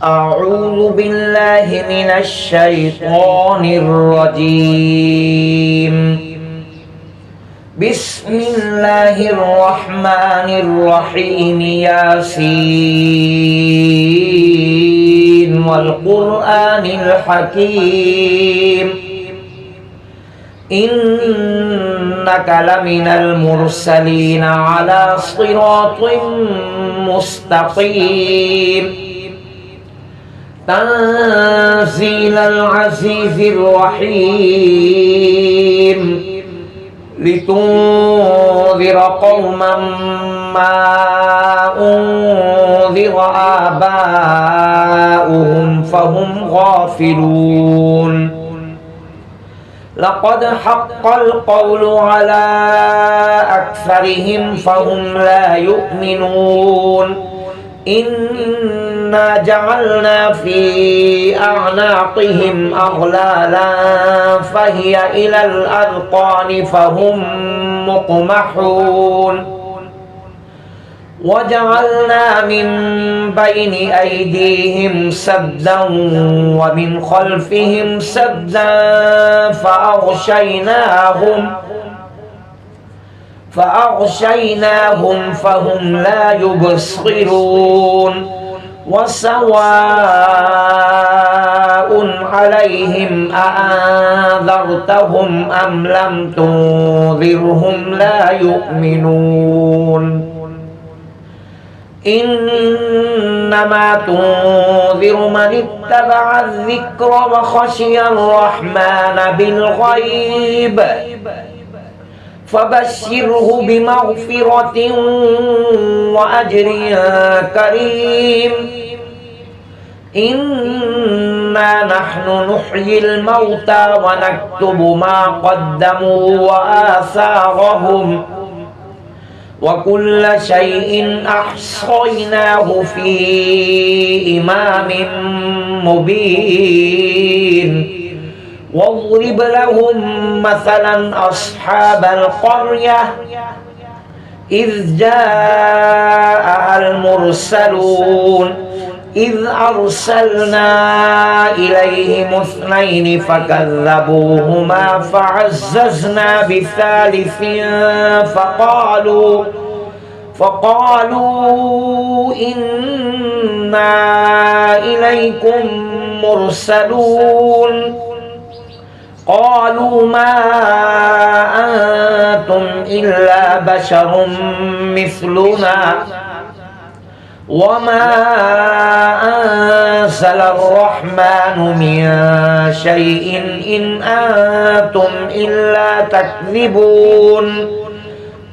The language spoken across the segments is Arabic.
أعوذ بالله من الشيطان الرجيم. بسم الله الرحمن الرحيم. ياسين والقرآن الحكيم إنك لمن المرسلين على صراط مستقيم تنزيل العزيز الرحيم لتنذر قوما ما أنذر آباؤهم فهم غافلون. لقد حق القول على أكثرهم فهم لا يؤمنون. إنا جعلنا في أعناقهم أغلالا فهي إلى الأذقان فهم مقمحون. وجعلنا من بين أيديهم سدا ومن خلفهم سدا فأغشيناهم فهم لا يبصرون. وسواء عليهم أأنذرتهم أم لم تنذرهم لا يؤمنون. إنما تنذر من اتبع الذكر وخشي الرحمن بالغيب فبشره بمغفرة وأجر كريم. إنا نحن نحيي الموتى ونكتب ما قدموا وآثارهم وكل شيء أحصيناه في إمام مبين. واضرب لهم مثلا أصحاب القرية إذ جاءها المرسلون إذ أرسلنا إليهم اثنين فكذبوهما فعززنا بثالث فقالوا إنا إليكم مرسلون. قالوا ما أنتم إلا بشر مثلنا وما أنزل الرحمن من شيء إن أنتم إلا تكذبون.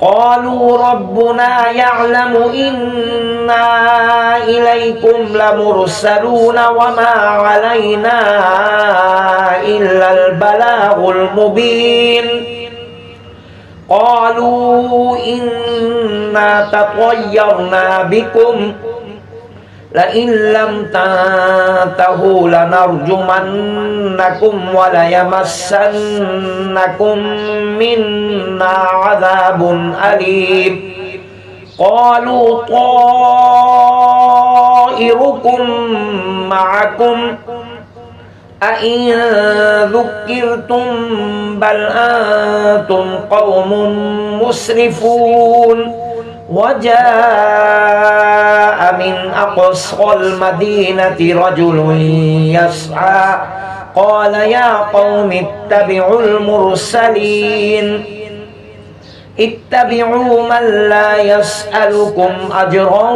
قالوا ربنا يعلم إنا إليكم لمرسلون وما علينا إلا البلاغ المبين. قالوا إنا تطيرنا بكم لئن لم تنتهوا لنرجمنكم وليمسنكم منا عذاب أليم. قالوا طائركم معكم أئن ذكرتم بل أنتم قوم مسرفون. وجاء من أقصى المدينة رجل يسعى قال يا قوم اتبعوا المرسلين اتبعوا من لا يسألكم أجرا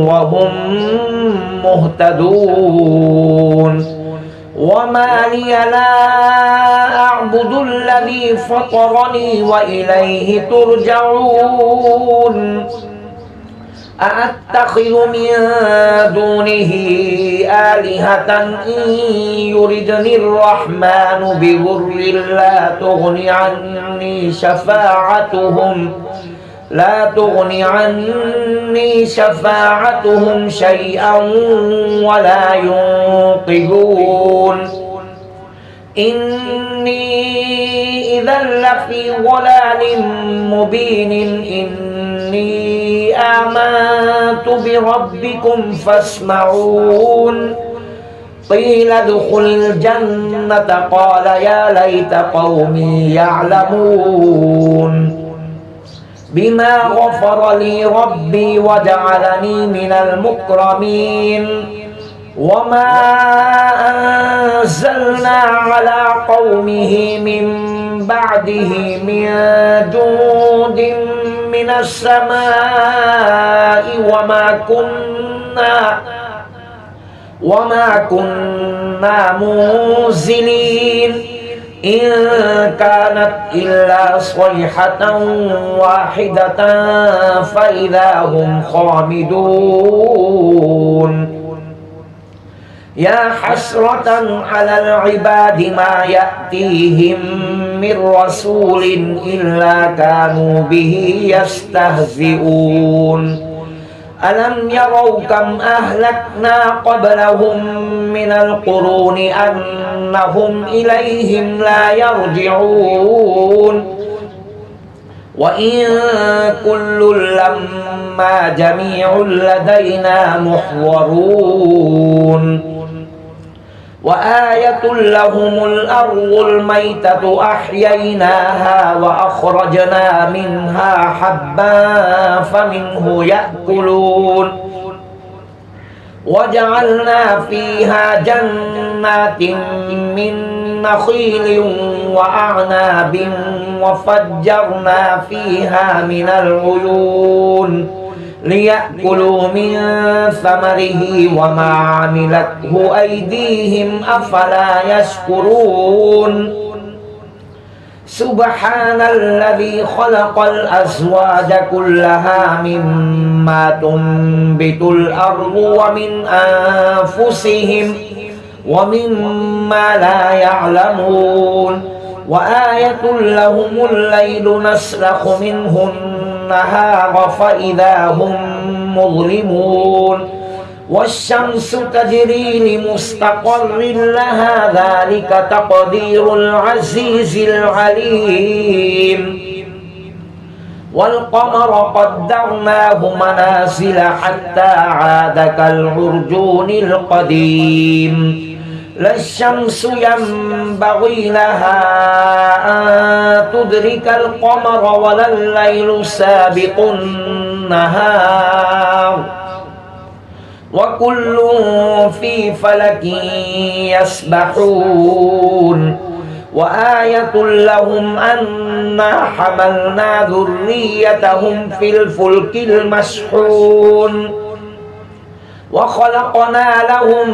وهم مهتدون. وما لي لا أعبد الذي فطرني وإليه ترجعون. أأتخذ من دونه آلهة إن يردني الرحمن بضر لا تغني عني شفاعتهم شيئا ولا ينقذون. إني إذا لفي ضلال مبين. إني آمنت بربكم فاسمعون قيل ادخل الجنة قال يا ليت قومي يعلمون بما غفر لي ربي وجعلني من المكرمين وما أنزلنا على قومه من بعده من جود من السماء وما كنا منزلين إن كانت إلا صيحة واحدة فإذا هم خامدون يا حسرة على العباد ما يأتيهم من رسول إلا كانوا به يستهزئون ألم يروا كم أهلكنا قبلهم من القرون أنهم إليهم لا يرجعون وإن كل لما جميع لدينا محضرون وآية لهم الأرض الميتة أحييناها وأخرجنا منها حبا فمنه يأكلون وجعلنا فيها جنات من نخيل وأعناب وفجرنا فيها من العيون ليأكلوا من ثمره وما عملته أيديهم أفلا يشكرون سبحان الذي خلق الأزواج كلها مما تنبت الأرض ومن أنفسهم ومما لا يعلمون وآية لهم الليل نسلخ منه النهار فإذا هم مظلمون والشمس تجري لمستقر لها ذلك تقدير العزيز العليم والقمر قدرناه منازل حتى عاد كالعرجون القديم لا الشمس ينبغي لها أن تدرك القمر ولا الليل سابق النهار وكل في فلك يسبحون وآية لهم أنا حملنا ذريتهم في الفلك المشحون وخلقنا لهم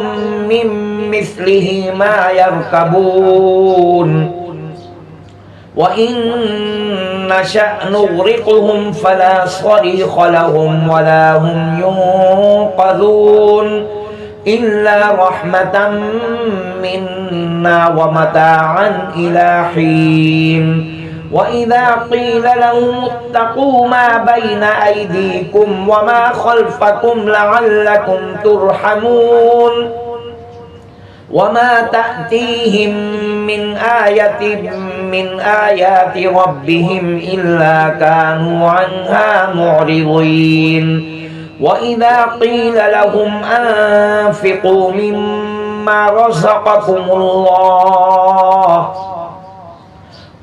من مثله ما يركبون وإن نشأ نغرقهم فلا صريخ لهم ولا هم ينقذون إلا رحمة منا ومتاعا إلى حين وإذا قيل لهم اتقوا ما بين أيديكم وما خلفكم لعلكم ترحمون وما تأتيهم من آية من آيات ربهم إلا كانوا عنها معرضين وإذا قيل لهم أنفقوا مما رزقكم الله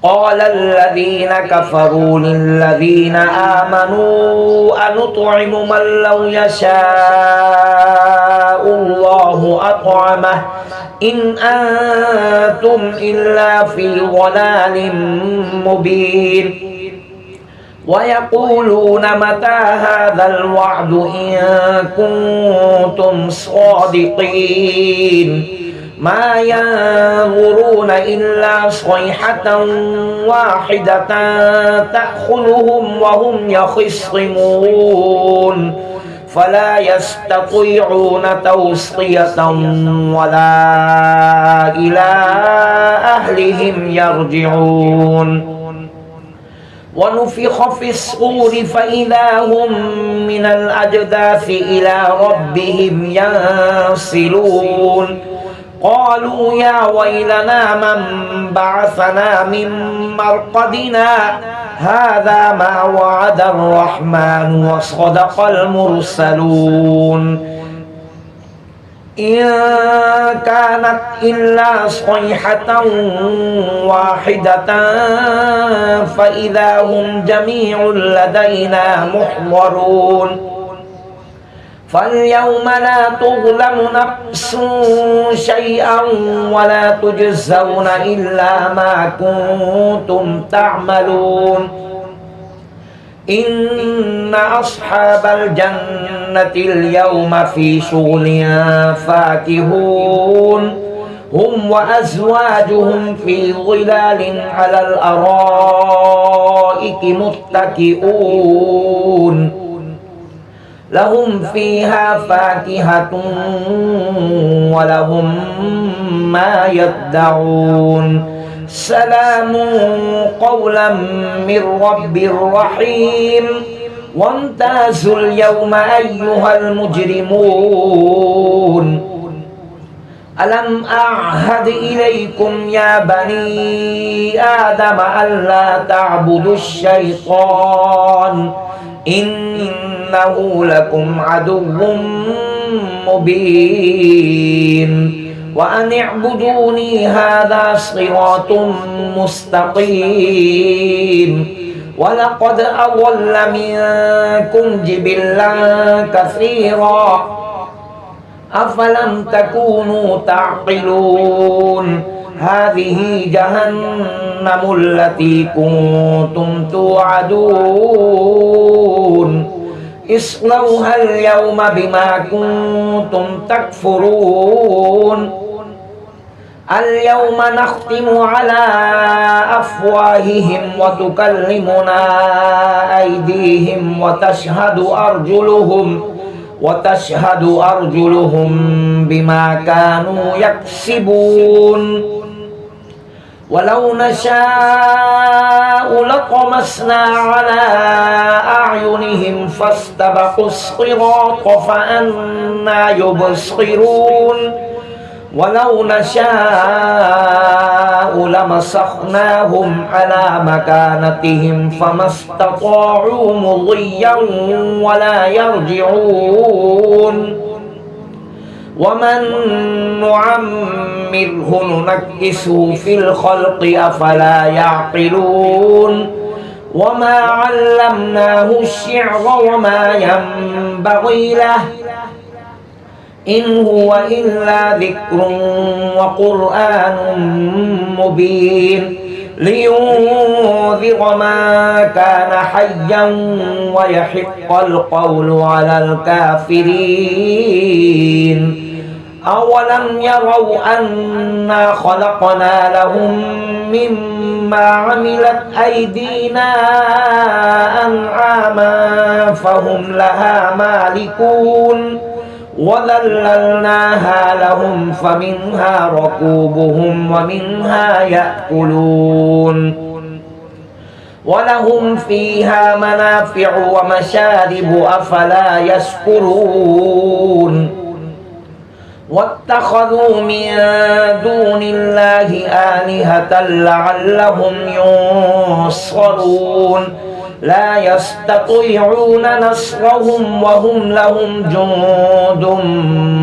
قال الذين كفروا للذين آمنوا أنطعم من لو يشاء الله أطعمه إن أنتم إلا في ضلال مبين ويقولون متى هذا الوعد إن كنتم صادقين ما ينظرون إلا صيحة واحدة تأخذهم وهم يخصمون فلا يستطيعون توصية ولا إلى أهلهم يرجعون ونفخ في الصور فإذا هم من الأجداث إلى ربهم ينسلون قالوا يا ويلنا من بعثنا من مرقدنا هذا ما وعد الرحمن وصدق المرسلون إن كانت إلا صيحة واحدة فإذا هم جميع لدينا محضرون فاليوم لا تظلم نفس شيئا ولا تجزون إلا ما كنتم تعملون إن أصحاب الجنة اليوم في شغل فاكهون هم وأزواجهم في ظلال على الأرائك متكئون لهم فيها فاكهة ولهم ما يدعون سلام قولا من رب رحيم وامتازوا اليوم أيها المجرمون ألم أعهد إليكم يا بني آدم ألا تعبدوا الشيطان إنه لكم عدو مبين وأن اعبدوني هذا صراط مستقيم ولقد أضل منكم جبلا كثيرا أفلم تكونوا تعقلون هذه جهنم التي كنتم توعدون اصلوها اليوم بما كنتم تكفرون اليوم نختم على أفواههم وتكلمنا أيديهم وتشهد أرجلهم بما كانوا يكسبون ولو نشاء لطمسنا على أعينهم فاستبقوا الصراط فأنى يبصرون ولو نشاء لمسخناهم على مكانتهم فما استطاعوا مضيا ولا يرجعون ومن نعمره ننكسه في الخلق أفلا يعقلون وما علمناه الشعر وما ينبغي له إن هو إلا ذكر وقرآن مبين لينذر ما كان حيا ويحق القول على الكافرين أولم يروا أنا خلقنا لهم مما عملت أيدينا أنعاما فهم لها مالكون وذللناها لهم فمنها ركوبهم ومنها يأكلون ولهم فيها منافع ومشارب أفلا يشكرون واتخذوا من دون الله آلهة لعلهم ينصرون لا يستطيعون نصرهم وهم لهم جند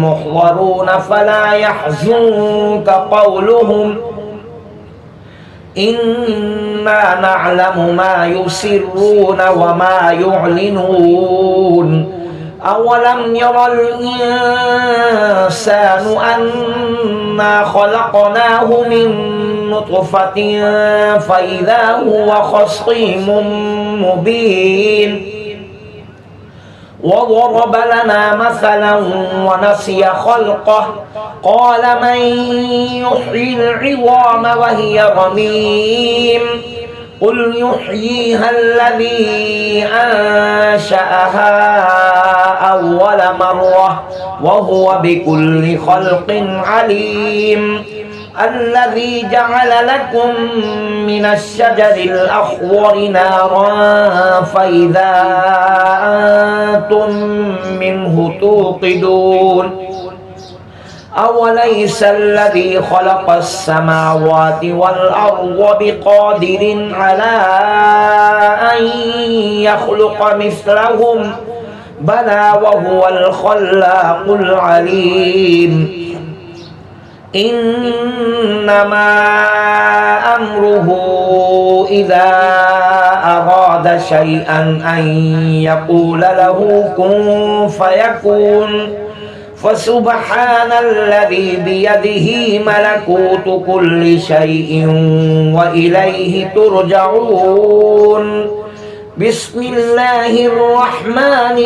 محضرون فلا يحزنك قولهم إنا نعلم ما يسرون وما يعلنون أولم ير الإنسان أنا خلقناه من نطفة فإذا هو خصيم مبين وضرب لنا مثلا ونسي خلقه قال من يحيي العظام وهي رميم قل يحييها الذي أنشأها أول مرة وهو بكل خلق عليم الذي جعل لكم من الشجر الأخضر نارا فإذا أنتم منه توقدون أوليس الذي خلق السماوات والأرض بقادر على أن يخلق مثلهم بلى وهو الخلاق العليم إنما أمره إذا أراد شيئا أن يقول له كن فيكون فسبحان الذي بيده ملكوت كل شيء وإليه ترجعون بسم الله الرحمن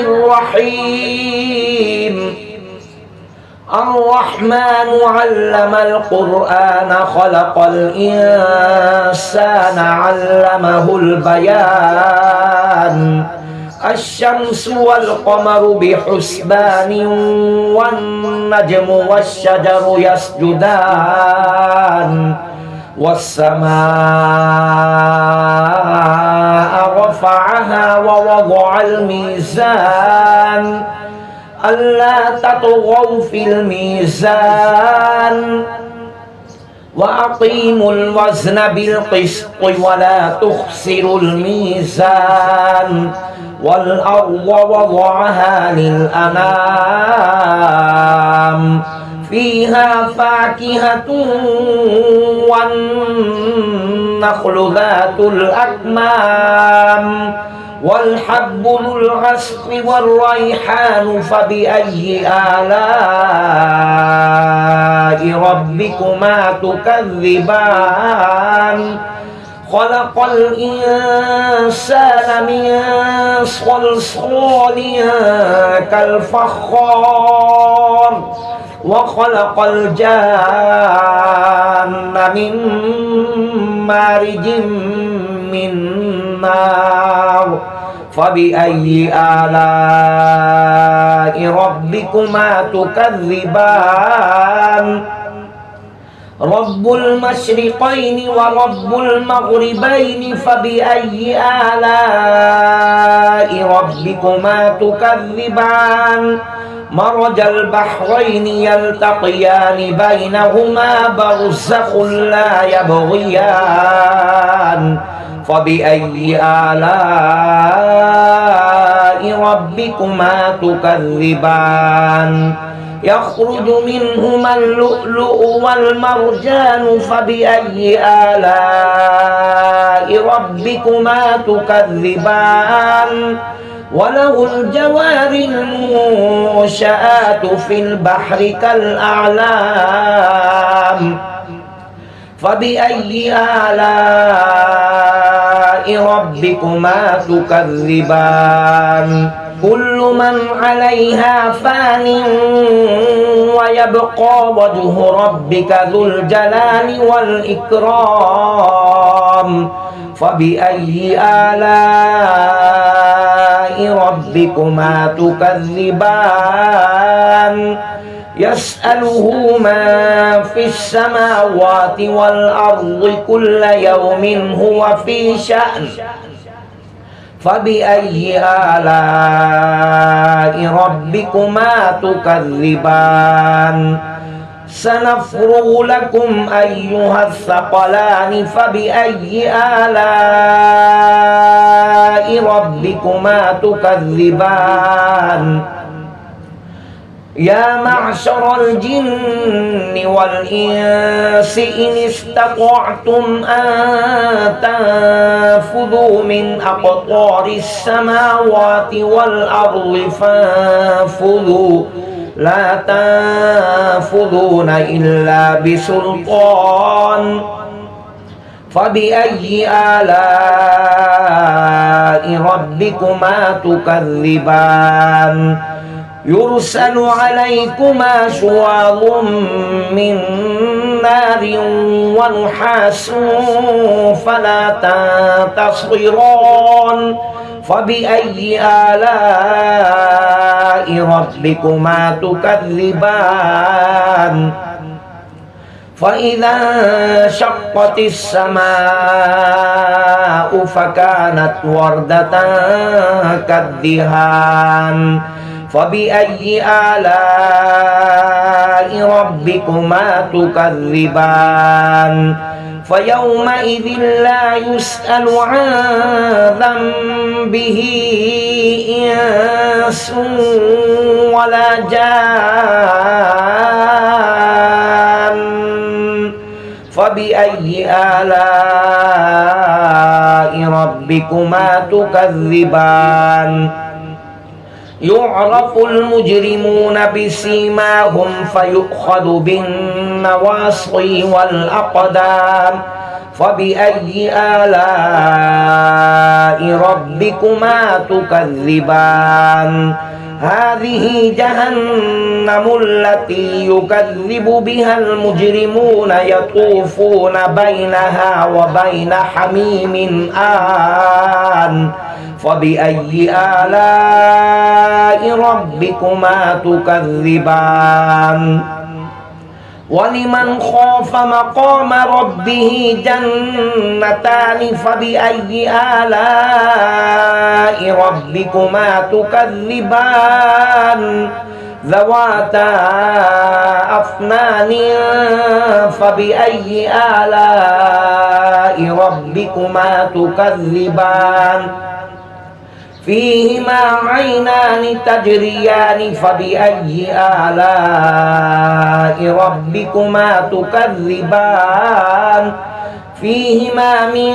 الرحيم الرحمن علم القرآن خلق الإنسان علمه البيان الشمس والقمر بحسبان والنجم والشجر يسجدان والسماء رفعها ووضع الميزان ألا تطغوا في الميزان وأقيموا الوزن بالقسط ولا تخسروا الميزان والأرض وضعها للأنام فيها فاكهة والنخل ذات الأكمام والحب ذو العصف والريحان فبأي آلاء ربكما تكذبان خلق الإنسان من صلصال كالفخار وخلق الجان من مارج من نار فبأي آلاء ربكما تكذبان رب المشرقين ورب المغربين فبأي آلاء ربكما تكذبان مرج البحرين يلتقيان بينهما برزخ لا يبغيان فبأي آلاء ربكما تكذبان يخرج منهما اللؤلؤ والمرجان فبأي آلاء ربكما تكذبان وله الجوار المنشآت في البحر كالأعلام فبأي آلاء ربكما تكذبان كل من عليها فان ويبقى وجه ربك ذو الجلال والإكرام فبأي آلاء ربكما تكذبان يسأله من في السماوات والأرض كل يوم هو في شأن فبأي آلاء ربكما تكذبان سنفرغ لكم أيها الثقلان فبأي آلاء ربكما تكذبان يا معشر الجن والإنس إن استطعتم أن تنفذوا من أقطار السماوات والأرض فانفذوا لا تنفذون إلا بسلطان فبأي آلاء ربكما تكذبان يرسل عليكما شواظ من نار ونحاس فلا تنتصران فبأي آلاء ربكما تكذبان فإذا انشقت السماء فكانت وردة كالدهان فبأي آلاء ربكما تكذبان فيومئذ لا يسأل عن ذنبه إنس ولا جان فبأي آلاء ربكما تكذبان يعرف المجرمون بسيماهم فيؤخذ بالنواصي والأقدام فبأي آلاء ربكما تكذبان هذه جهنم التي يكذب بها المجرمون يطوفون بينها وبين حميم آن فبأي آلاء ربكما تكذبان ولمن خاف مقام ربه جنتان فبأي آلاء ربكما تكذبان ذواتا أفنان فبأي آلاء ربكما تكذبان فيهما عينان تجريان فبأي آلاء ربكما تكذبان فيهما من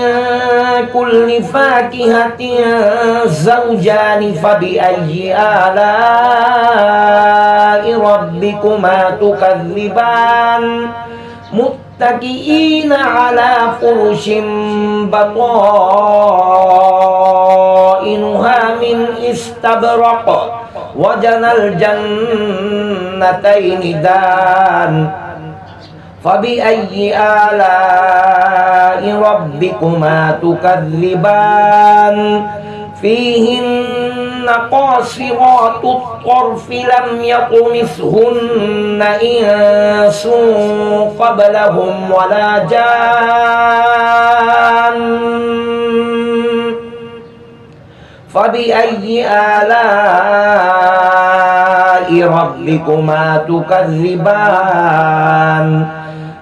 كل فاكهة زوجان فبأي آلاء ربكما تكذبان متكئين على فرش بطائنها من استبرق وجنى الجنتين دان فبأي آلاء ربكما تكذبان فيهن قاصرات الطرف لم يطمثهن إنس قبلهم ولا جان فبأي آلاء ربكما تكذبان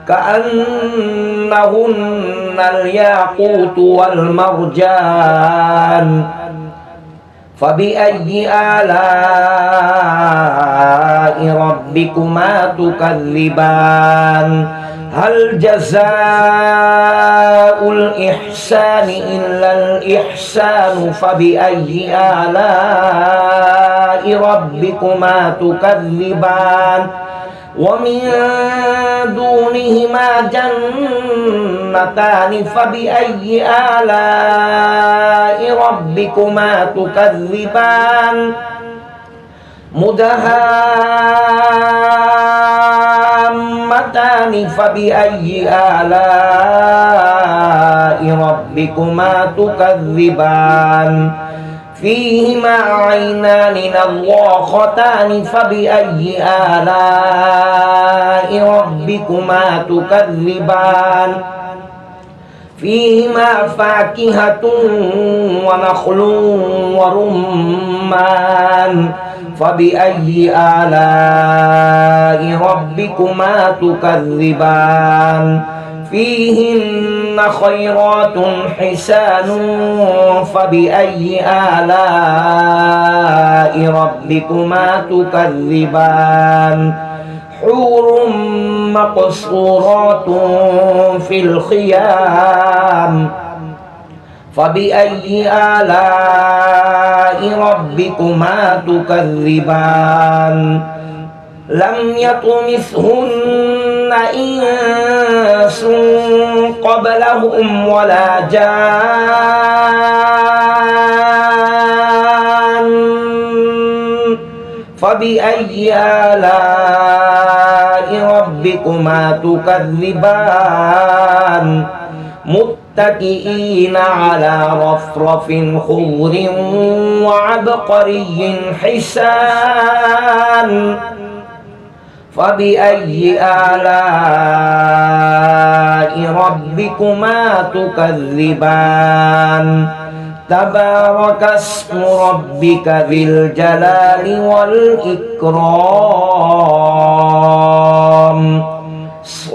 كأنهن الياقوت والمرجان فبأي آلاء ربكما تكذبان هل جزاء الإحسان إلا الإحسان فبأي آلاء ربكما تكذبان ومن دونهما جنتان فبأي آلاء ربكما تكذبان مدهامتان فبأي آلاء ربكما تكذبان فيهما عينان نضاختان فبأي آلاء ربكما تكذبان فيهما فاكهة ونخل ورمان فبأي آلاء ربكما تكذبان فيهن خيرات حسان فبأي آلاء ربكما تكذبان حور مقصورات في الخيام فبأي آلاء ربكما تكذبان لم يطمثهن إنس قبلهم ولا جان فبأي آلاء ربكما تكذبان متكئين على رفرف خضر وعبقري حسان فبأي آلاء ربكما تكذبان تبارك اسم ربك ذي الجلال والإكرام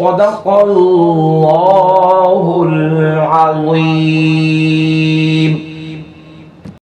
صدق الله العظيم.